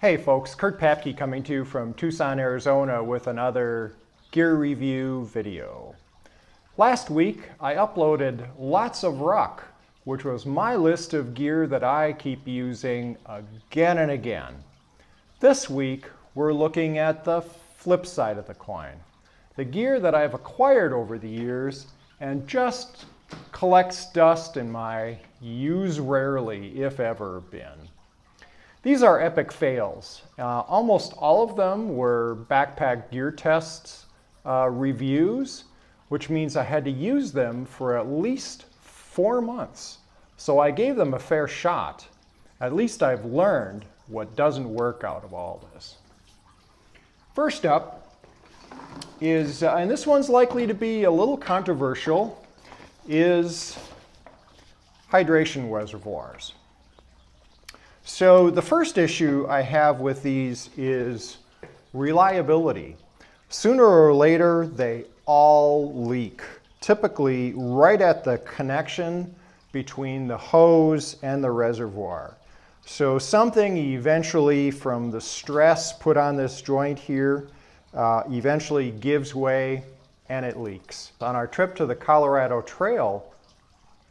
Hey folks, Kurt Papke coming to you from Tucson, Arizona with another gear review video. Last week I uploaded lots of ruck, which was my list of gear that I keep using again and again. This week we're looking at the flip side of the coin. The gear that I've acquired over the years and just collects dust in my use rarely, if ever, bin. These are epic fails. Almost all of them were backpack gear tests reviews, which means I had to use them for at least 4 months. So I gave them a fair shot. At least I've learned what doesn't work out of all this. First up is, and this one's likely to be a little controversial, is hydration reservoirs. So the first issue I have with these is reliability. Sooner or later, they all leak, typically right at the connection between the hose and the reservoir. So something eventually from the stress put on this joint here eventually gives way and it leaks. On our trip to the Colorado Trail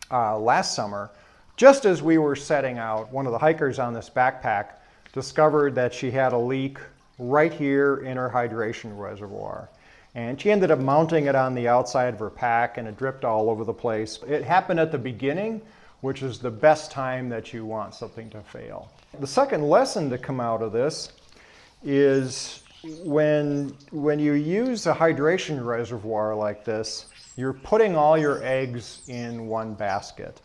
last summer, just as we were setting out, one of the hikers on this backpack discovered that she had a leak right here in her hydration reservoir. And she ended up mounting it on the outside of her pack and it dripped all over the place. It happened at the beginning, which is the best time that you want something to fail. The second lesson to come out of this is when you use a hydration reservoir like this, you're putting all your eggs in one basket.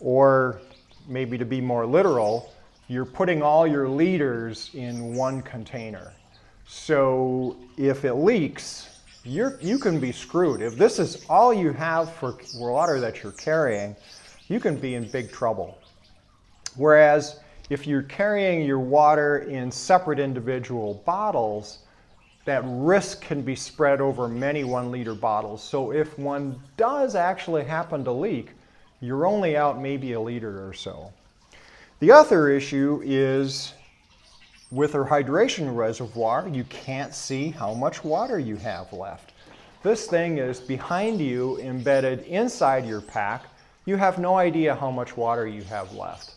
Or maybe to be more literal, you're putting all your liters in one container. So if it leaks, you can be screwed. If this is all you have for water that you're carrying, you can be in big trouble. Whereas if you're carrying your water in separate individual bottles, that risk can be spread over many 1-liter bottles. So if one does actually happen to leak, you're only out maybe a liter or so. The other issue is with her hydration reservoir, you can't see how much water you have left. This thing is behind you, embedded inside your pack. You have no idea how much water you have left.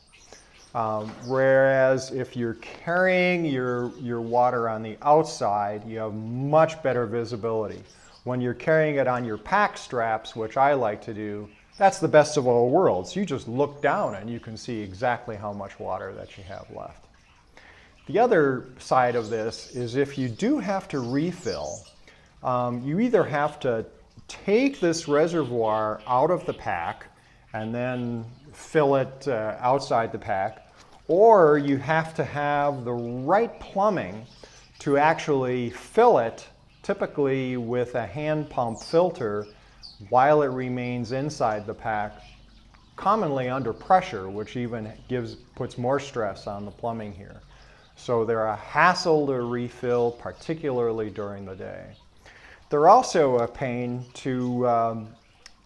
Whereas if you're carrying your water on the outside, you have much better visibility. When you're carrying it on your pack straps, which I like to do, that's the best of all worlds. You just look down and you can see exactly how much water that you have left. The other side of this is if you do have to refill, you either have to take this reservoir out of the pack and then fill it outside the pack, or you have to have the right plumbing to actually fill it, typically with a hand pump filter, while it remains inside the pack, commonly under pressure, which even puts more stress on the plumbing here. So they're a hassle to refill, particularly during the day. They're also a pain to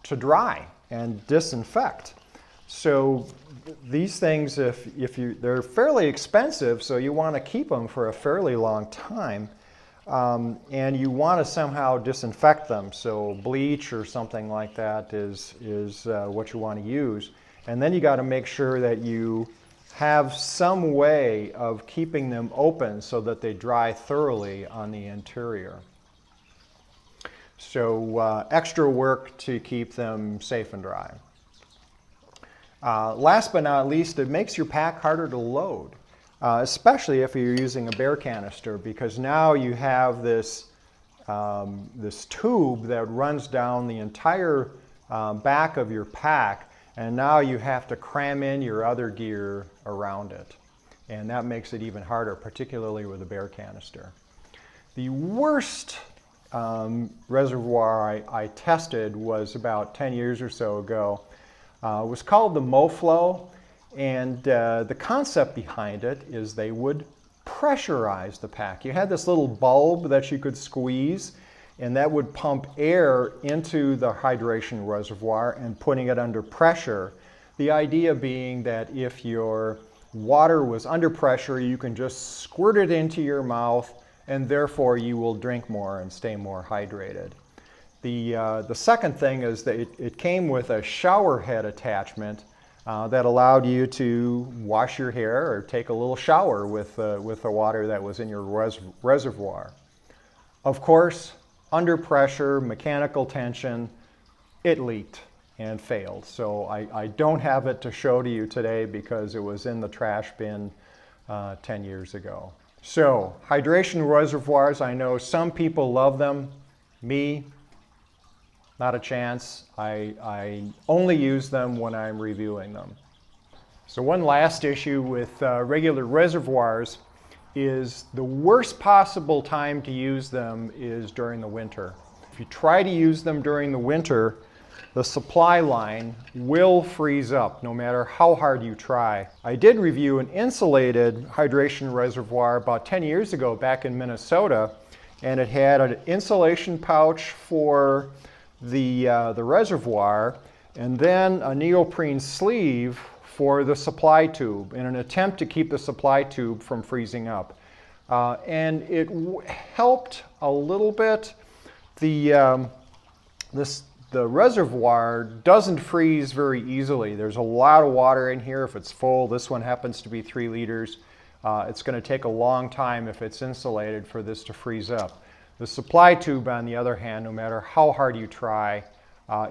dry and disinfect. So these things, they're fairly expensive, so you want to keep them for a fairly long time. And you want to somehow disinfect them, so bleach or something like that is what you want to use. And then you got to make sure that you have some way of keeping them open so that they dry thoroughly on the interior. So extra work to keep them safe and dry. Last but not least, it makes your pack harder to load. Especially if you're using a bear canister, because now you have this tube that runs down the entire back of your pack, and now you have to cram in your other gear around it. And that makes it even harder, particularly with a bear canister. The worst reservoir I tested was about 10 years or so ago. It was called the MoFlow. And the concept behind it is they would pressurize the pack. You had this little bulb that you could squeeze, and that would pump air into the hydration reservoir and putting it under pressure. The idea being that if your water was under pressure, you can just squirt it into your mouth, and therefore you will drink more and stay more hydrated. The second thing is that it came with a shower head attachment that allowed you to wash your hair or take a little shower with the water that was in your reservoir. Of course, under pressure, mechanical tension, it leaked and failed. So I don't have it to show to you today because it was in the trash bin 10 years ago. So hydration reservoirs, I know some people love them. Me, not a chance. I only use them when I'm reviewing them. So one last issue with regular reservoirs is the worst possible time to use them is during the winter. If you try to use them during the winter, the supply line will freeze up no matter how hard you try. I did review an insulated hydration reservoir about 10 years ago back in Minnesota, and it had an insulation pouch for the reservoir and then a neoprene sleeve for the supply tube in an attempt to keep the supply tube from freezing up. And it helped a little bit. The reservoir doesn't freeze very easily. There's a lot of water in here if it's full. This one happens to be 3 liters. It's going to take a long time if it's insulated for this to freeze up. The supply tube, on the other hand, no matter how hard you try,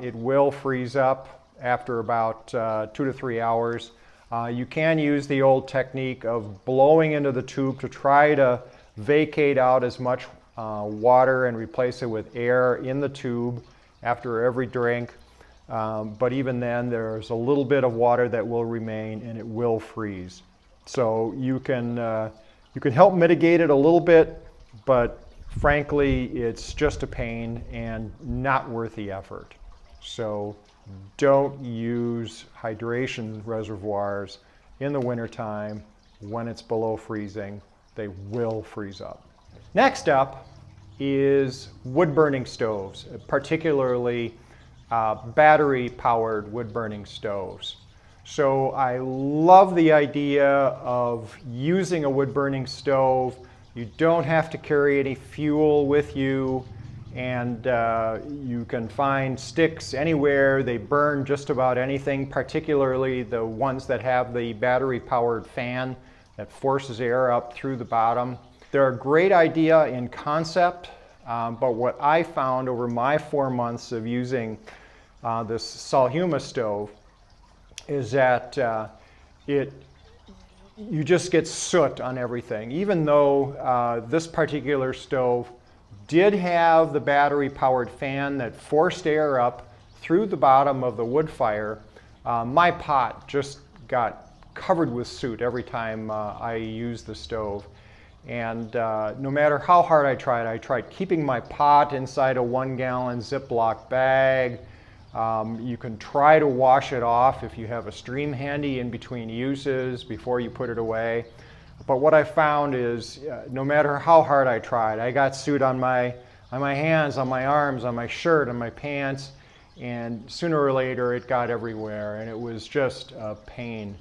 it will freeze up after about 2 to 3 hours. You can use the old technique of blowing into the tube to try to vacate out as much water and replace it with air in the tube after every drink. But even then, there's a little bit of water that will remain and it will freeze. So you can help mitigate it a little bit, but frankly, it's just a pain and not worth the effort. So don't use hydration reservoirs in the wintertime when it's below freezing. They will freeze up. Next up is wood-burning stoves, particularly battery-powered wood-burning stoves. So I love the idea of using a wood-burning stove. You don't have to carry any fuel with you, and you can find sticks anywhere. They burn just about anything, particularly the ones that have the battery-powered fan that forces air up through the bottom. They're a great idea in concept, but what I found over my 4 months of using this Solhuma stove is that you just get soot on everything. Even though this particular stove did have the battery-powered fan that forced air up through the bottom of the wood fire, my pot just got covered with soot every time I used the stove. And no matter how hard I tried keeping my pot inside a 1-gallon Ziploc bag. You can try to wash it off if you have a stream handy in between uses before you put it away. But what I found is no matter how hard I tried, I got soot on my hands, on my arms, on my shirt, on my pants, and sooner or later it got everywhere, and it was just a pain.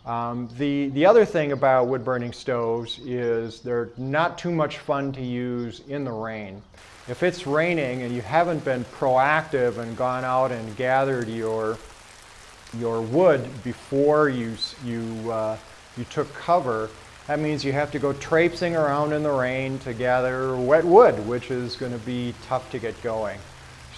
The other thing about wood-burning stoves is they're not too much fun to use in the rain. If it's raining and you haven't been proactive and gone out and gathered your wood before you took cover, that means you have to go traipsing around in the rain to gather wet wood, which is going to be tough to get going.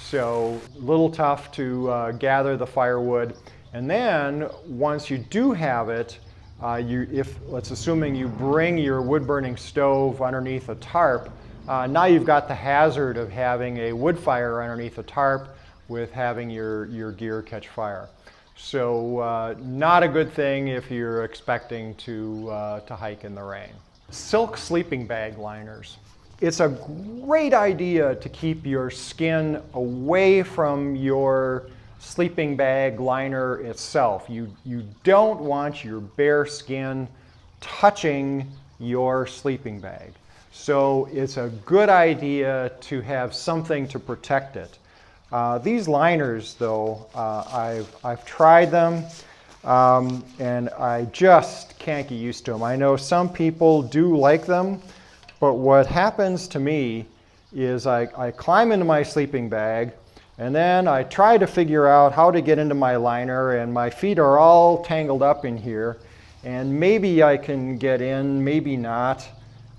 So a little tough to gather the firewood. And then once you do have it, let's assuming you bring your wood-burning stove underneath a tarp, now you've got the hazard of having a wood fire underneath a tarp with having your gear catch fire. So not a good thing if you're expecting to hike in the rain. Silk sleeping bag liners. It's a great idea to keep your skin away from your sleeping bag liner itself. You don't want your bare skin touching your sleeping bag. So it's a good idea to have something to protect it. These liners, though, I've tried them. and I just can't get used to them. I know some people do like them, but what happens to me is I climb into my sleeping bag, and then I try to figure out how to get into my liner, and my feet are all tangled up in here, and maybe I can get in, maybe not.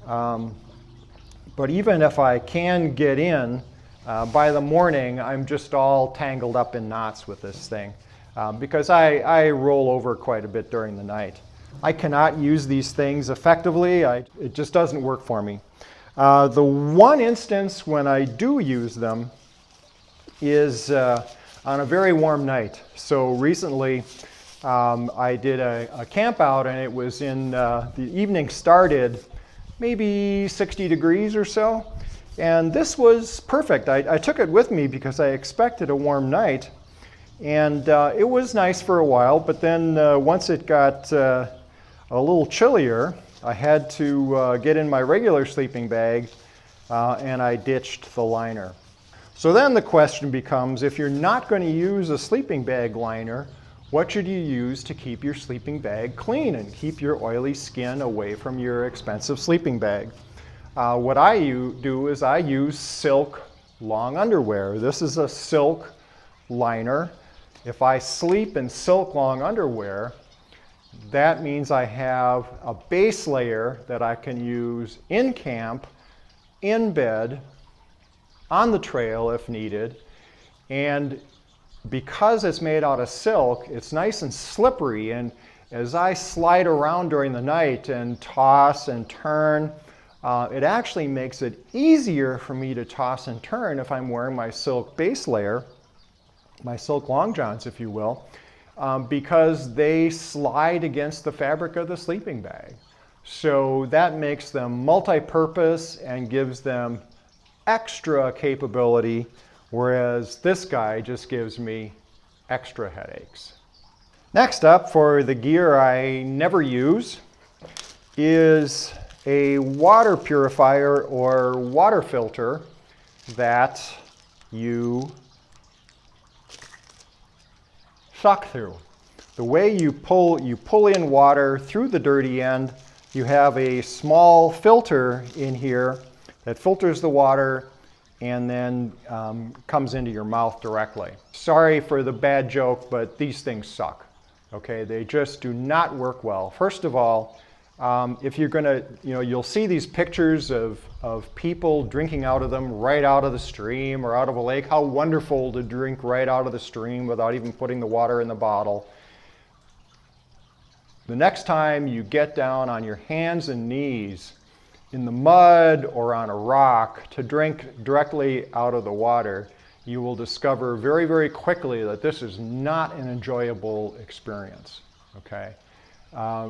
But even if I can get in, by the morning I'm just all tangled up in knots with this thing because I roll over quite a bit during the night. I cannot use these things effectively. It just doesn't work for me. The one instance when I do use them is on a very warm night. So recently I did a camp out, and it was in the evening started maybe 60 degrees or so, and this was perfect. I took it with me because I expected a warm night, and it was nice for a while, but then once it got a little chillier, I had to get in my regular sleeping bag, and I ditched the liner. So then the question becomes, if you're not going to use a sleeping bag liner, what should you use to keep your sleeping bag clean and keep your oily skin away from your expensive sleeping bag? What I do is I use silk long underwear. This is a silk liner. If I sleep in silk long underwear, that means I have a base layer that I can use in camp, in bed, on the trail if needed, and because it's made out of silk, it's nice and slippery, and as I slide around during the night and toss and turn, it actually makes it easier for me to toss and turn if I'm wearing my silk base layer, my silk long johns if you will, because they slide against the fabric of the sleeping bag. So that makes them multi-purpose and gives them extra capability, whereas this guy just gives me extra headaches. Next up, for the gear I never use, is a water purifier or water filter that you suck through. The way you pull in water through the dirty end, you have a small filter in here that filters the water and then comes into your mouth directly. Sorry for the bad joke, but these things suck. Okay, they just do not work well. First of all, if you're gonna, you'll see these pictures of people drinking out of them right out of the stream or out of a lake. How wonderful to drink right out of the stream without even putting the water in the bottle. The next time you get down on your hands and knees in the mud or on a rock to drink directly out of the water, you will discover very, very quickly that this is not an enjoyable experience. Okay,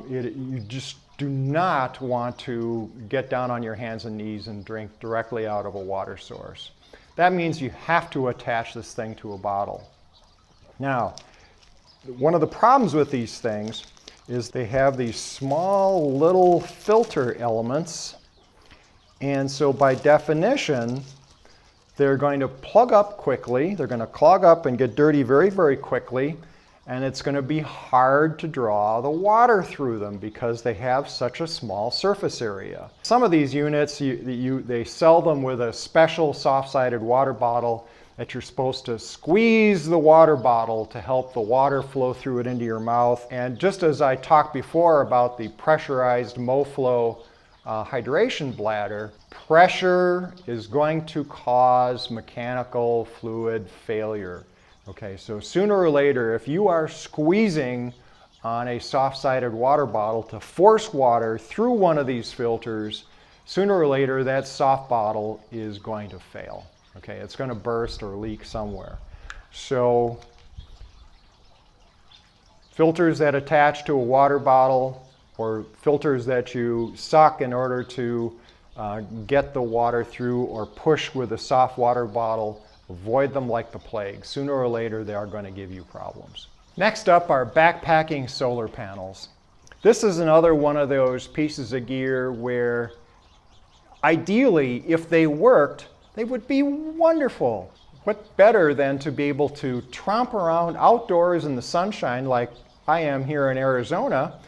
you just do not want to get down on your hands and knees and drink directly out of a water source. That means you have to attach this thing to a bottle. Now, one of the problems with these things is they have these small little filter elements, and so by definition, they're going to plug up quickly, they're going to clog up and get dirty very, very quickly, and it's going to be hard to draw the water through them because they have such a small surface area. Some of these units, they sell them with a special soft-sided water bottle that you're supposed to squeeze the water bottle to help the water flow through it into your mouth. And just as I talked before about the pressurized MoFlow hydration bladder, pressure is going to cause mechanical fluid failure. Okay, so sooner or later, if you are squeezing on a soft-sided water bottle to force water through one of these filters, sooner or later that soft bottle is going to fail. Okay, it's going to burst or leak somewhere. So filters that attach to a water bottle or filters that you suck in order to get the water through or push with a soft water bottle, avoid them like the plague. Sooner or later, they are going to give you problems. Next up are backpacking solar panels. This is another one of those pieces of gear where ideally, if they worked, they would be wonderful. What better than to be able to tromp around outdoors in the sunshine like I am here in Arizona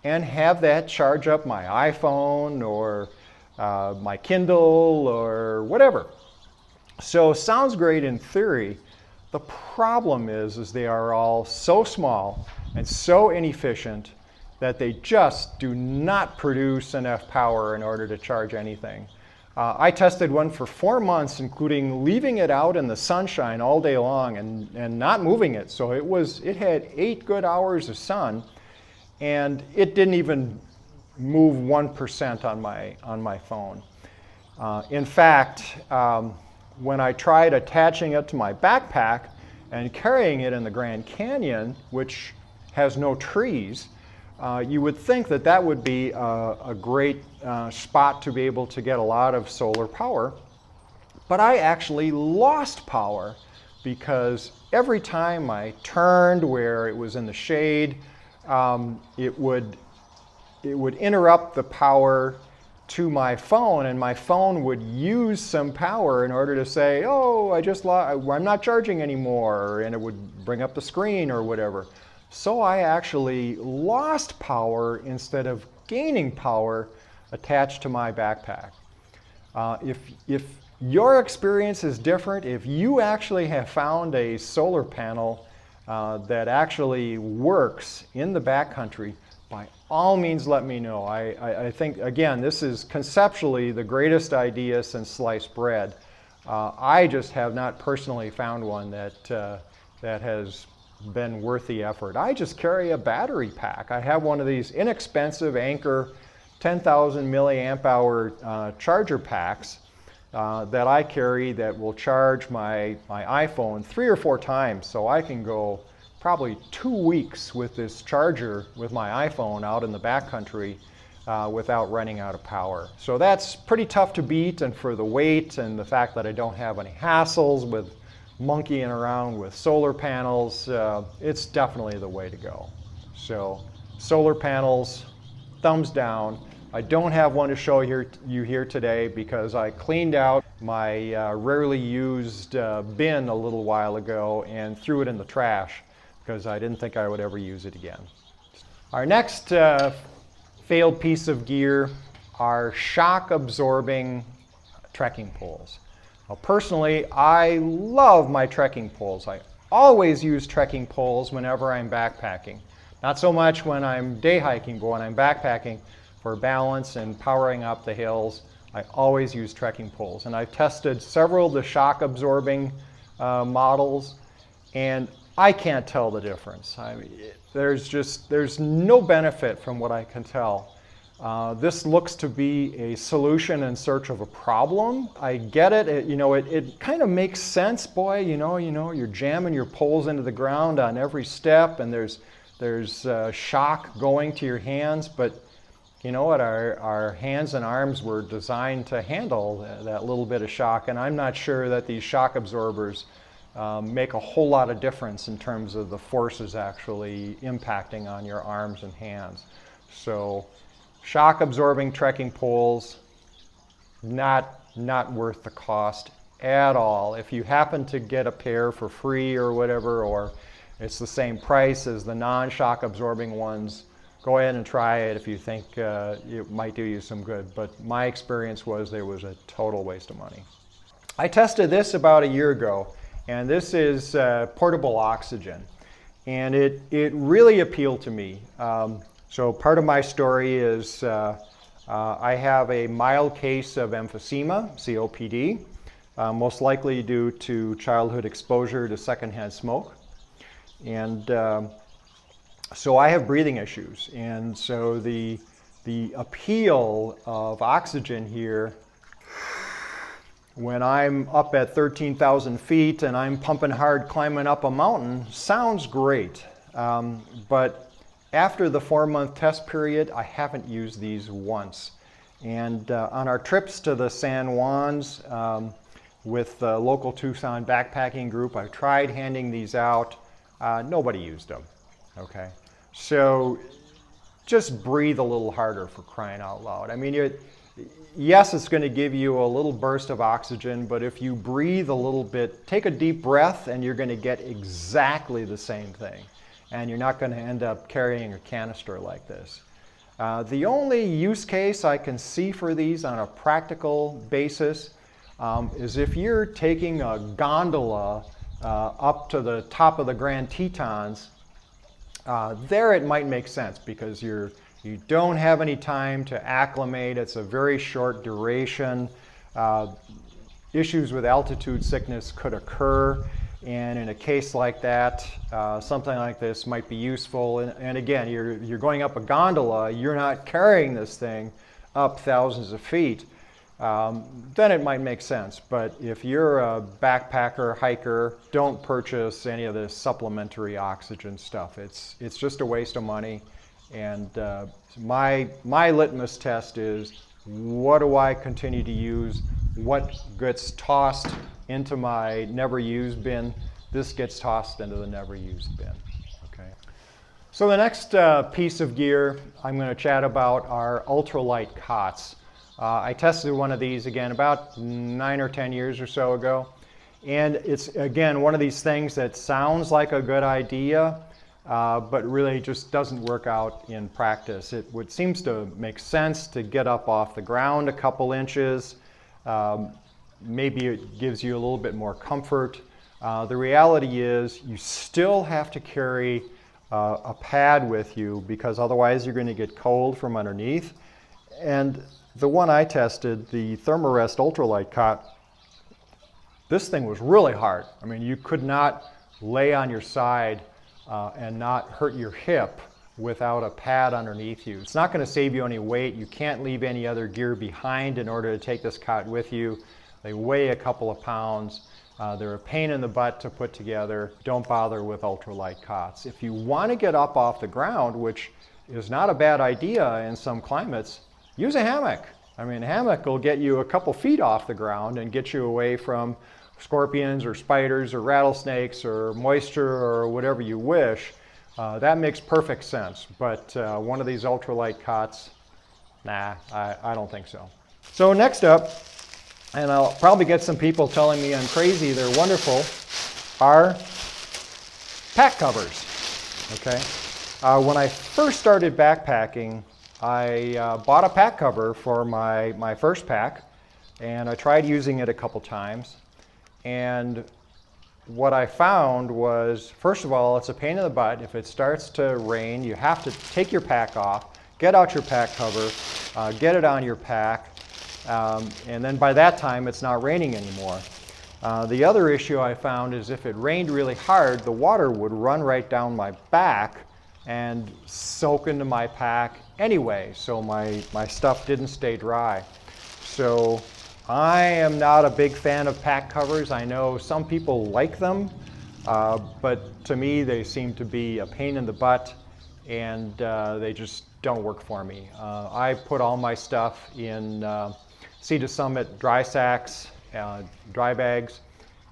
and have that charge up my iPhone or my Kindle or whatever. So sounds great in theory. The problem is they are all so small and so inefficient that they just do not produce enough power in order to charge anything. I tested one for 4 months, including leaving it out in the sunshine all day long and not moving it. So it had 8 good hours of sun, and it didn't even move 1% on my phone. In fact, when I tried attaching it to my backpack and carrying it in the Grand Canyon, which has no trees, you would think that that would be a great spot to be able to get a lot of solar power. But I actually lost power because every time I turned where it was in the shade, it would interrupt the power to my phone, and my phone would use some power in order to say, oh, I'm not charging anymore, and it would bring up the screen or whatever. So I actually lost power instead of gaining power attached to my backpack. If your experience is different, if you actually have found a solar panel that actually works in the backcountry, by all means let me know. I think, again, this is conceptually the greatest idea since sliced bread. I just have not personally found one that has been worth the effort. I just carry a battery pack. I have one of these inexpensive Anker 10,000 milliamp hour charger packs that I carry that will charge my iPhone 3 or 4 times, so I can go probably 2 weeks with this charger with my iPhone out in the backcountry without running out of power. So that's pretty tough to beat, and for the weight and the fact that I don't have any hassles with monkeying around with solar panels, it's definitely the way to go. So solar panels, thumbs down. I don't have one to show you here today because I cleaned out my rarely used bin a little while ago and threw it in the trash because I didn't think I would ever use it again. Our next failed piece of gear are shock absorbing trekking poles. Now, personally, I love my trekking poles. I always use trekking poles whenever I'm backpacking. Not so much when I'm day hiking, but when I'm backpacking for balance and powering up the hills, I always use trekking poles. And I've tested several of the shock absorbing models, and I can't tell the difference. I mean, there's no benefit from what I can tell. This looks to be a solution in search of a problem. I get it. It kind of makes sense, boy. You're jamming your poles into the ground on every step, and there's shock going to your hands. But you know what? Our hands and arms were designed to handle that little bit of shock, and I'm not sure that these shock absorbers make a whole lot of difference in terms of the forces actually impacting on your arms and hands. So shock absorbing trekking poles, not worth the cost at all. If you happen to get a pair for free or whatever, or it's the same price as the non-shock absorbing ones, go ahead and try it if you think it might do you some good. But my experience was there was a total waste of money. I tested this about a year ago, and this is portable oxygen, and it really appealed to me. So part of my story is I have a mild case of emphysema, COPD, most likely due to childhood exposure to secondhand smoke. And so I have breathing issues. And so the appeal of oxygen here, when I'm up at 13,000 feet and I'm pumping hard climbing up a mountain, sounds great. But after the 4-month test period, I haven't used these once. And on our trips to the San Juans with the local Tucson backpacking group, I've tried handing these out. Nobody used them, okay? So just breathe a little harder, for crying out loud. I mean, yes, it's going to give you a little burst of oxygen, but if you breathe a little bit, take a deep breath and you're going to get exactly the same thing. and you're not going to end up carrying a canister like this. The only use case I can see for these on a practical basis is if you're taking a gondola up to the top of the Grand Tetons. There it might make sense because you don't have any time to acclimate. It's a very short duration. Issues with altitude sickness could occur, and in a case like that, something like this might be useful. And again, you're going up a gondola, you're not carrying this thing up thousands of feet. Then it might make sense. But if you're a backpacker, hiker, don't purchase any of this supplementary oxygen stuff. It's just a waste of money. And my litmus test is, what do I continue to use? What gets tossed into my never used bin? This gets tossed into the never used bin. Okay. So the next piece of gear I'm going to chat about are ultralight cots. I tested one of these again about 9 or 10 years or so ago, and it's again one of these things that sounds like a good idea, but really just doesn't work out in practice. It seems to make sense to get up off the ground a couple inches. Maybe it gives you a little bit more comfort. The reality is you still have to carry a pad with you because otherwise you're going to get cold from underneath. And the one I tested, the Thermarest Ultralight cot, this thing was really hard. I mean, you could not lay on your side and not hurt your hip without a pad underneath you. It's not going to save you any weight. You can't leave any other gear behind in order to take this cot with you. They weigh a couple of pounds. They're a pain in the butt to put together. Don't bother with ultralight cots. If you want to get up off the ground, which is not a bad idea in some climates, use a hammock. I mean, a hammock will get you a couple feet off the ground and get you away from scorpions or spiders or rattlesnakes or moisture or whatever you wish. That makes perfect sense. But one of these ultralight cots, nah, I don't think so. So next up, and I'll probably get some people telling me I'm crazy, they're wonderful, are pack covers. Okay. When I first started backpacking, I bought a pack cover for my first pack, and I tried using it a couple times. And what I found was, first of all, it's a pain in the butt. If it starts to rain, you have to take your pack off, get out your pack cover, get it on your pack, and then by that time it's not raining anymore. The other issue I found is if it rained really hard, the water would run right down my back and soak into my pack anyway, so my stuff didn't stay dry. So I am not a big fan of pack covers. I know some people like them, but to me they seem to be a pain in the butt, and they just don't work for me. I put all my stuff in Sea to Summit dry sacks, dry bags,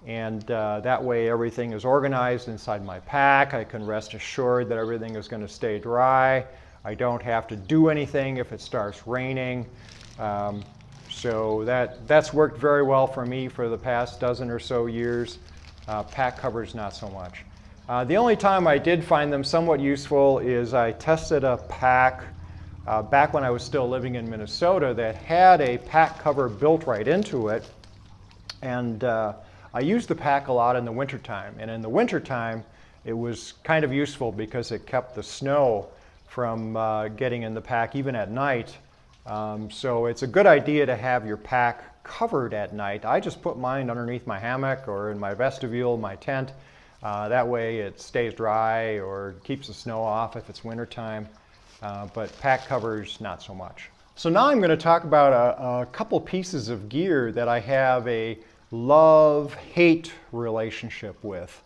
and that way everything is organized inside my pack. I can rest assured that everything is going to stay dry. I don't have to do anything if it starts raining. So that's worked very well for me for the past dozen or so years. Pack covers, not so much. The only time I did find them somewhat useful is I tested a pack back when I was still living in Minnesota that had a pack cover built right into it. And I used the pack a lot in the wintertime. And in the wintertime, it was kind of useful because it kept the snow from getting in the pack even at night. So it's a good idea to have your pack covered at night. I just put mine underneath my hammock or in my vestibule, my tent. That way it stays dry or keeps the snow off if it's wintertime. But pack covers, not so much. So now I'm going to talk about a couple pieces of gear that I have a love-hate relationship with.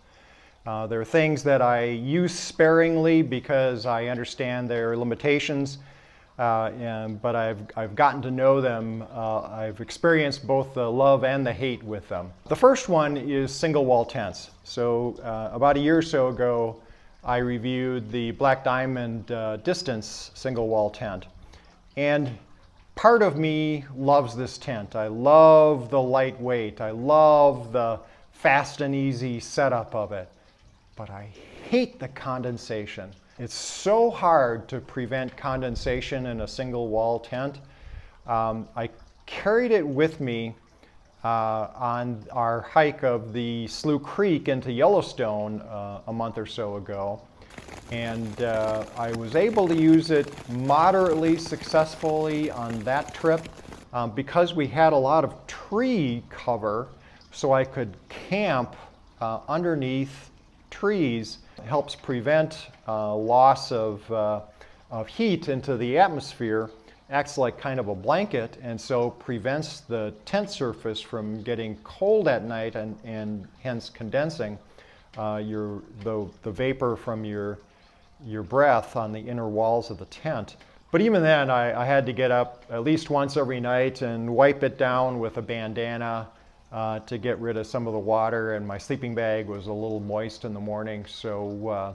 There are things that I use sparingly because I understand their limitations, but I've gotten to know them. I've experienced both the love and the hate with them. The first one is single wall tents. So about a year or so ago, I reviewed the Black Diamond Distance single wall tent. And part of me loves this tent. I love the lightweight. I love the fast and easy setup of it. but I hate the condensation. It's so hard to prevent condensation in a single wall tent. I carried it with me on our hike of the Slough Creek into Yellowstone a month or so ago. And I was able to use it moderately successfully on that trip because we had a lot of tree cover, so I could camp underneath trees. It helps prevent loss of heat into the atmosphere, acts like kind of a blanket, and so prevents the tent surface from getting cold at night and hence condensing the vapor from your breath on the inner walls of the tent. But even then, I had to get up at least once every night and wipe it down with a bandana to get rid of some of the water, and my sleeping bag was a little moist in the morning, so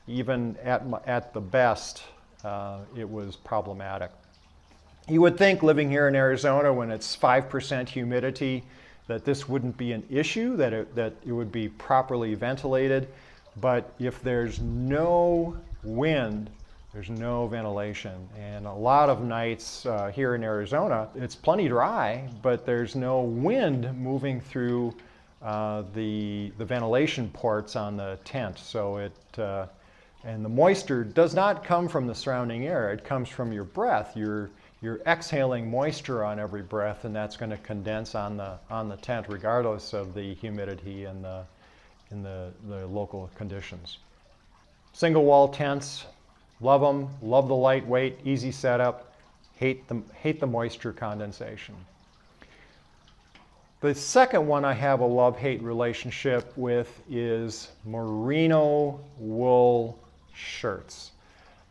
even at the best, it was problematic. You would think, living here in Arizona when it's 5% humidity, that this wouldn't be an issue, that it would be properly ventilated, but if there's no wind, there's no ventilation. And a lot of nights here in Arizona, it's plenty dry, but there's no wind moving through the ventilation ports on the tent. So and the moisture does not come from the surrounding air, it comes from your breath. You're exhaling moisture on every breath, and that's going to condense on the tent regardless of the humidity and the local conditions. Single wall tents, love them, love the lightweight, easy setup, hate the moisture condensation. The second one I have a love-hate relationship with is merino wool shirts.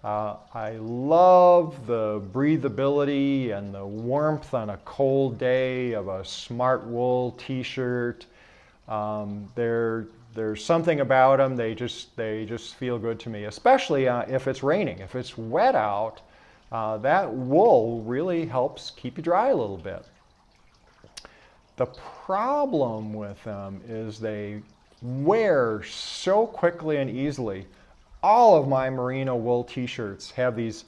I love the breathability and the warmth on a cold day of a smart wool t-shirt. There's something about them, they just feel good to me, especially if it's raining. If it's wet out, that wool really helps keep you dry a little bit. The problem with them is they wear so quickly and easily. All of my merino wool t-shirts have these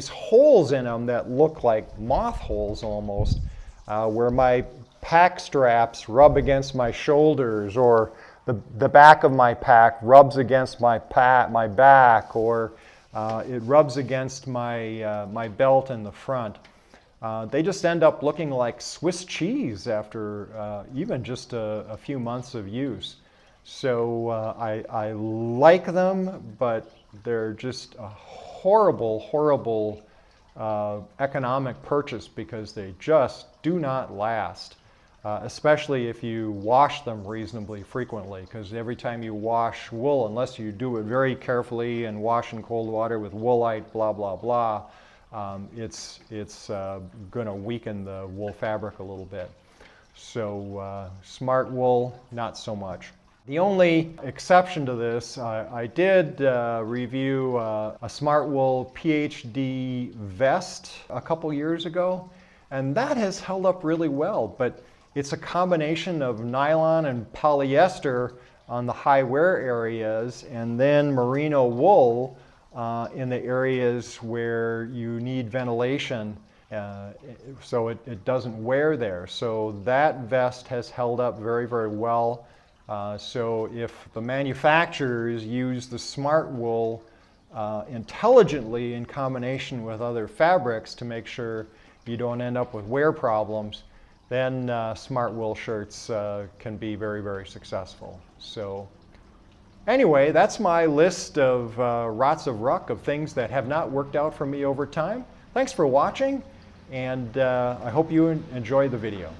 holes in them that look like moth holes almost, where my pack straps rub against my shoulders, or the back of my pack rubs against my back, or it rubs against my belt in the front. They just end up looking like Swiss cheese after even just a few months of use. So I like them, but they're just a horrible economic purchase because they just do not last, especially if you wash them reasonably frequently, because every time you wash wool, unless you do it very carefully and wash in cold water with Woolite, blah, blah, blah, it's going to weaken the wool fabric a little bit. So smart wool, not so much. The only exception to this, I did review a smart wool PhD vest a couple years ago, and that has held up really well, but it's a combination of nylon and polyester on the high wear areas, and then merino wool in the areas where you need ventilation, so it doesn't wear there. So that vest has held up very, very well. So if the manufacturers use the smart wool intelligently in combination with other fabrics to make sure you don't end up with wear problems, then smart wool shirts can be very, very successful. So anyway, that's my list of rots of ruck, of things that have not worked out for me over time. Thanks for watching, and I hope you enjoyed the video.